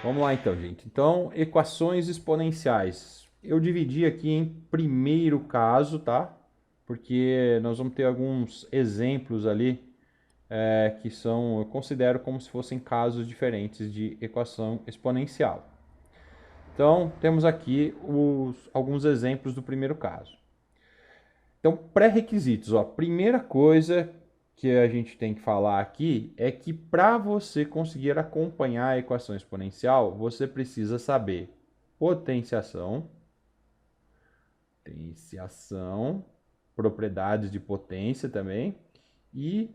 Vamos lá então, gente. Então, equações exponenciais. Eu dividi aqui em primeiro caso, tá? Porque nós vamos ter alguns exemplos ali que são, eu considero como se fossem casos diferentes de equação exponencial. Então, temos aqui alguns exemplos do primeiro caso. Então, pré-requisitos. Ó, primeira coisa que a gente tem que falar aqui é que para você conseguir acompanhar a equação exponencial, você precisa saber potenciação, potenciação, propriedades de potência também, e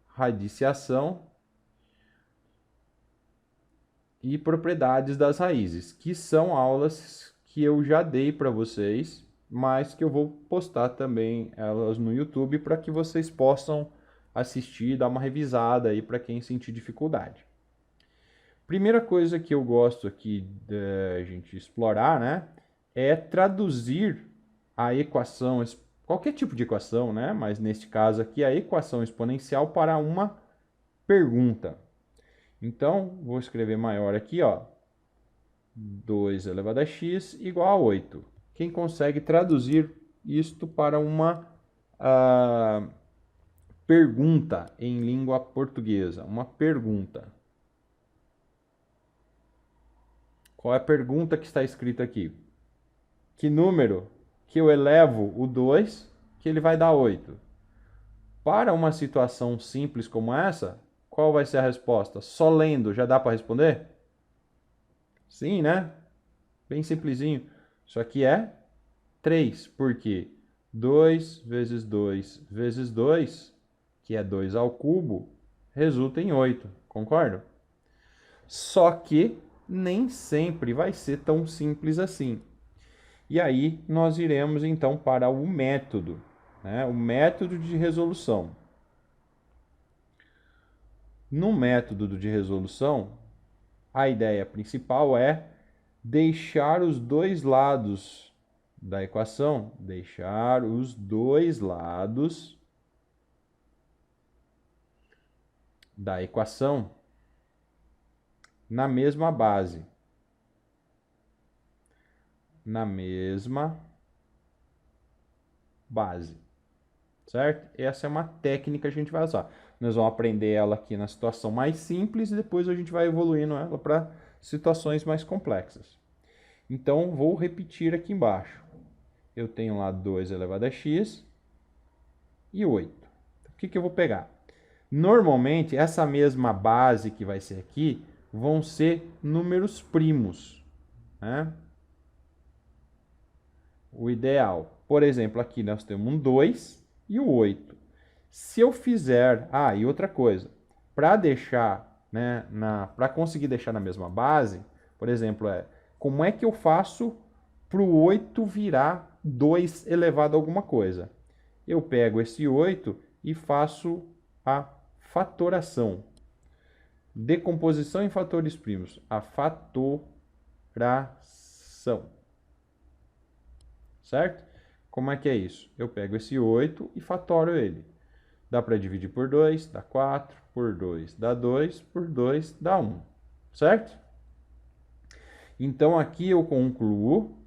radiciação e propriedades das raízes, que são aulas que eu já dei para vocês, mas que eu vou postar também elas no YouTube para que vocês possam assistir, dar uma revisada aí para quem sentir dificuldade. Primeira coisa que eu gosto aqui da gente explorar, né, é traduzir a equação, qualquer tipo de equação, né, mas neste caso aqui a equação exponencial para uma pergunta. Então, vou escrever maior aqui, ó, 2 elevado a x igual a 8. Quem consegue traduzir isto para uma pergunta em língua portuguesa? Uma pergunta. Qual é a pergunta que está escrita aqui? Que número que eu elevo o 2 que ele vai dar 8? Para uma situação simples como essa, qual vai ser a resposta? Só lendo já dá para responder? Sim, né? Bem simplesinho. Isso aqui é 3, porque 2 vezes 2 vezes 2, que é 2 ao cubo, resulta em 8, concordo? Só que nem sempre vai ser tão simples assim. E aí nós iremos então para o método, né? O método de resolução. No método de resolução, a ideia principal é deixar os dois lados da equação, deixar os dois lados da equação na mesma base. Na mesma base. Certo? Essa é uma técnica que a gente vai usar. Nós vamos aprender ela aqui na situação mais simples e depois a gente vai evoluindo ela para situações mais complexas. Então, vou repetir aqui embaixo. Eu tenho lá 2 elevado a x e 8. O que eu vou pegar? Normalmente, essa mesma base que vai ser aqui vão ser números primos, né? O ideal. Por exemplo, aqui nós temos um 2 e o 8. Se eu fizer... Ah, e outra coisa. Para deixar, né, para conseguir deixar na mesma base, por exemplo, como é que eu faço para o 8 virar 2 elevado a alguma coisa? Eu pego esse 8 e faço a fatoração. Decomposição em fatores primos. A fatoração. Certo? Como é que é isso? Eu pego esse 8 e fatoro ele. Dá para dividir por 2, dá 4, por 2 dá 2, por 2 dá 1. Certo? Então aqui eu concluo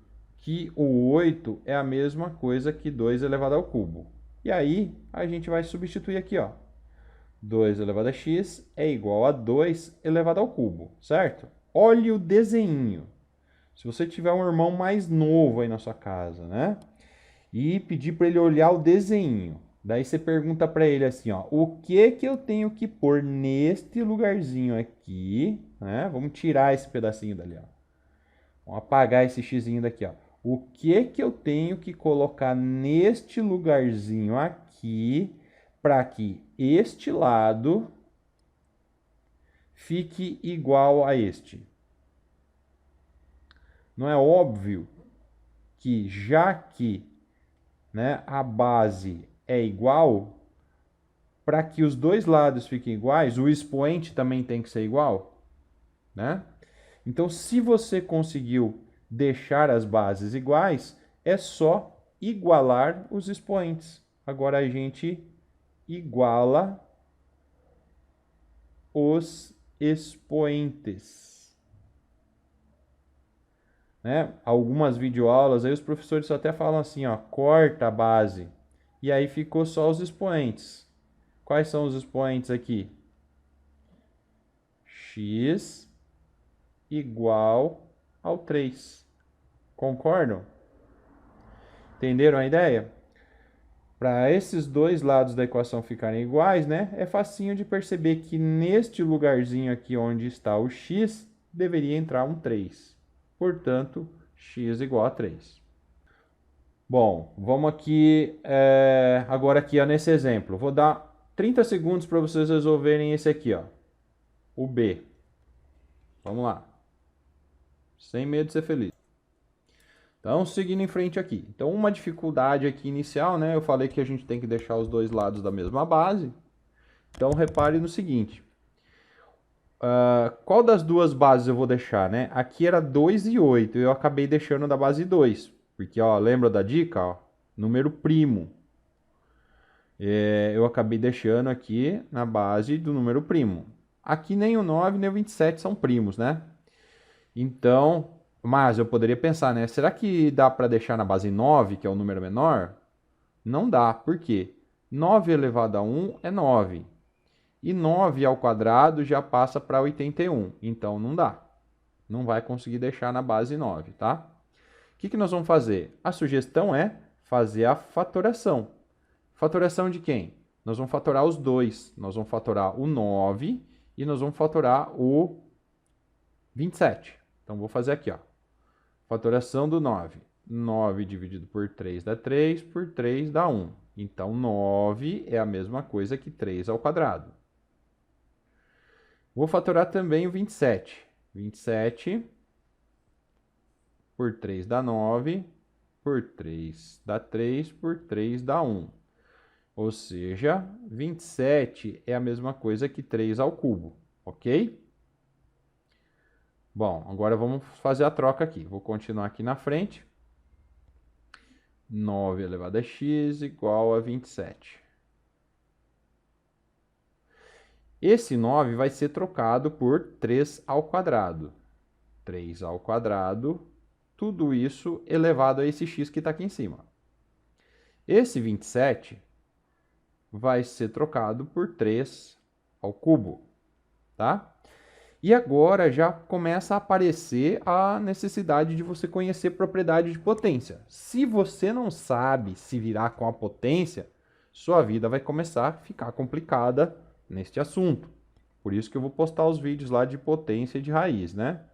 que o 8 é a mesma coisa que 2 elevado ao cubo. E aí a gente vai substituir aqui, ó. 2 elevado a x é igual a 2 elevado ao cubo, certo? Olhe o desenho. Se você tiver um irmão mais novo aí na sua casa, né? E pedir para ele olhar o desenho. Daí você pergunta para ele assim, ó, o que que eu tenho que pôr neste lugarzinho aqui, né? Vamos tirar esse pedacinho dali, ó. Vamos apagar esse xizinho daqui, ó. O que que eu tenho que colocar neste lugarzinho aqui para que este lado fique igual a este? Não é óbvio que já que, né, a base é igual, para que os dois lados fiquem iguais, o expoente também tem que ser igual, né? Então, se você conseguiu deixar as bases iguais, é só igualar os expoentes. Agora a gente iguala os expoentes. né? Algumas videoaulas, aí os professores até falam assim, ó, corta a base. E aí ficou só os expoentes. Quais são os expoentes aqui? X igual ao 3. Concordam? Entenderam a ideia? Para esses dois lados da equação ficarem iguais, né? É facinho de perceber que neste lugarzinho aqui onde está o x, deveria entrar um 3. Portanto, x igual a 3. Bom, vamos aqui, agora aqui ó, nesse exemplo. Vou dar 30 segundos para vocês resolverem esse aqui, ó, o B. Vamos lá. Sem medo de ser feliz. Então, seguindo em frente aqui. Então, uma dificuldade aqui inicial, né? Eu falei que a gente tem que deixar os dois lados da mesma base. Então, repare no seguinte. Qual das duas bases eu vou deixar, né? Aqui era 2 e 8. Eu acabei deixando da base 2. Porque, ó, lembra da dica? Ó, número primo. Eu acabei deixando aqui na base do número primo. Aqui nem o 9 nem o 27 são primos, né? Então, mas eu poderia pensar, né? Será que dá para deixar na base 9, que é o número menor? Não dá. Por quê? 9 elevado a 1 é 9. E 9 ao quadrado já passa para 81. Então, não dá. Não vai conseguir deixar na base 9, tá? O que nós vamos fazer? A sugestão é fazer a fatoração. Fatoração de quem? Nós vamos fatorar os dois. Nós vamos fatorar o 9 e nós vamos fatorar o 27. Então, vou fazer aqui, ó. Fatoração do 9. 9 dividido por 3 dá 3, por 3 dá 1. Então, 9 é a mesma coisa que 3 ao quadrado. Vou fatorar também o 27. 27 por 3 dá 9, por 3 dá 3, por 3 dá 1. Ou seja, 27 é a mesma coisa que 3 ao cubo, ok? Bom, agora vamos fazer a troca aqui. Vou continuar aqui na frente. 9 elevado a x igual a 27. Esse 9 vai ser trocado por 3 ao quadrado. 3 ao quadrado, tudo isso elevado a esse x que está aqui em cima. Esse 27 vai ser trocado por 3 ao cubo, tá? E agora já começa a aparecer a necessidade de você conhecer propriedade de potência. Se você não sabe se virar com a potência, sua vida vai começar a ficar complicada neste assunto. Por isso que eu vou postar os vídeos lá de potência e de raiz, né?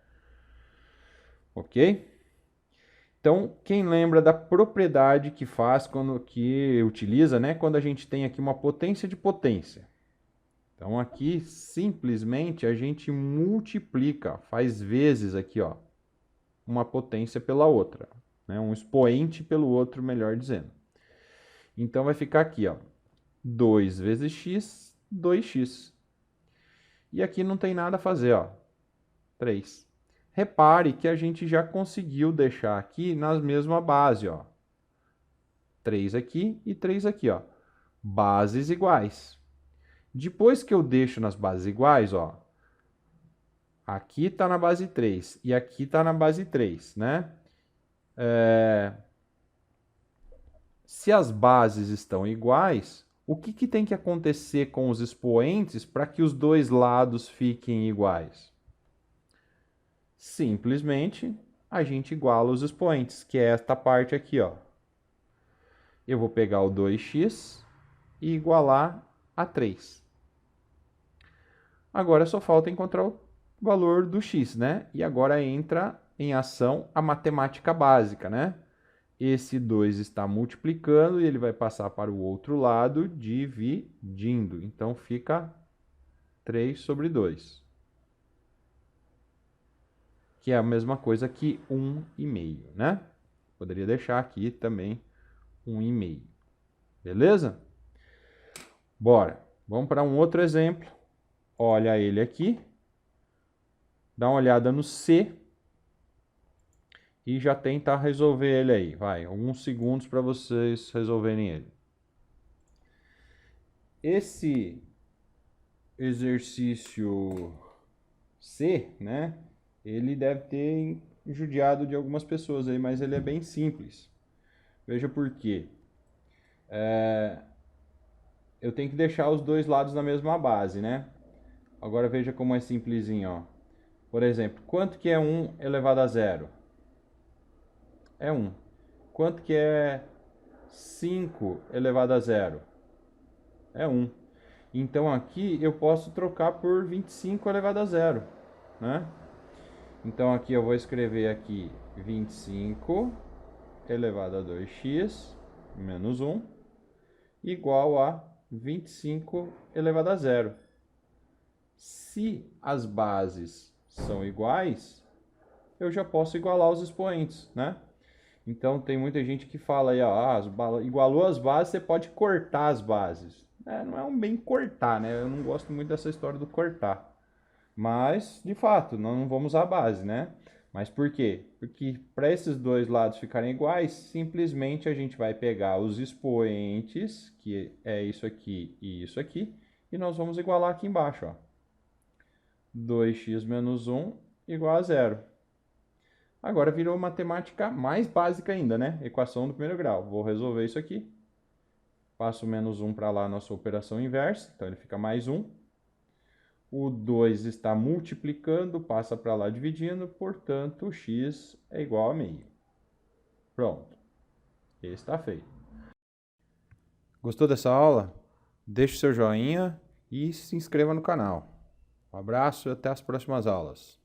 Ok? Então, quem lembra da propriedade que faz que utiliza, né, quando a gente tem aqui uma potência de potência? Então, aqui, simplesmente, a gente multiplica, faz vezes aqui, ó, uma potência pela outra, né? Um expoente pelo outro, melhor dizendo. Então, vai ficar aqui, ó, 2 vezes x, 2x. E aqui não tem nada a fazer, ó, 3. Repare que a gente já conseguiu deixar aqui na mesma base, ó. 3 aqui e 3 aqui, ó. Bases iguais. Depois que eu deixo nas bases iguais, ó, aqui está na base 3 e aqui está na base 3, né? Se as bases estão iguais, o que tem que acontecer com os expoentes para que os dois lados fiquem iguais? Simplesmente a gente iguala os expoentes, que é esta parte aqui, ó. Eu vou pegar o 2x e igualar a 3. Agora só falta encontrar o valor do x, né? E agora entra em ação a matemática básica, né? Esse 2 está multiplicando e ele vai passar para o outro lado dividindo. Então, fica 3 sobre 2. Que é a mesma coisa que 1,5, né? Poderia deixar aqui também 1,5. Beleza? Bora. Vamos para um outro exemplo. Olha ele aqui. Dá uma olhada no C. E já tenta resolver ele aí. Vai, alguns segundos para vocês resolverem ele. Esse exercício C, né? Ele deve ter judiado de algumas pessoas aí, mas ele é bem simples. Veja por quê. Eu tenho que deixar os dois lados na mesma base, né? Agora veja como é simplesinho, ó. Por exemplo, quanto que é 1 elevado a 0? É 1. Quanto que é 5 elevado a 0? É 1. Então aqui eu posso trocar por 25 elevado a 0, né? Então aqui eu vou escrever aqui 25 elevado a 2x menos 1 igual a 25 elevado a 0. Se as bases são iguais, eu já posso igualar os expoentes, né? Então tem muita gente que fala aí, ó, igualou as bases, você pode cortar as bases. Não é um bem cortar, né? Eu não gosto muito dessa história do cortar. Mas, de fato, nós não vamos usar a base, né? Mas por quê? Porque para esses dois lados ficarem iguais, simplesmente a gente vai pegar os expoentes, que é isso aqui e isso aqui, e nós vamos igualar aqui embaixo, ó. 2x menos 1 igual a 0. Agora virou matemática mais básica ainda, né? Equação do primeiro grau. Vou resolver isso aqui. Passo o menos 1 para lá, nossa operação inversa. Então ele fica mais 1. O 2 está multiplicando, passa para lá dividindo. Portanto, x é igual a meio. Pronto. Está feito. Gostou dessa aula? Deixe seu joinha e se inscreva no canal. Um abraço e até as próximas aulas.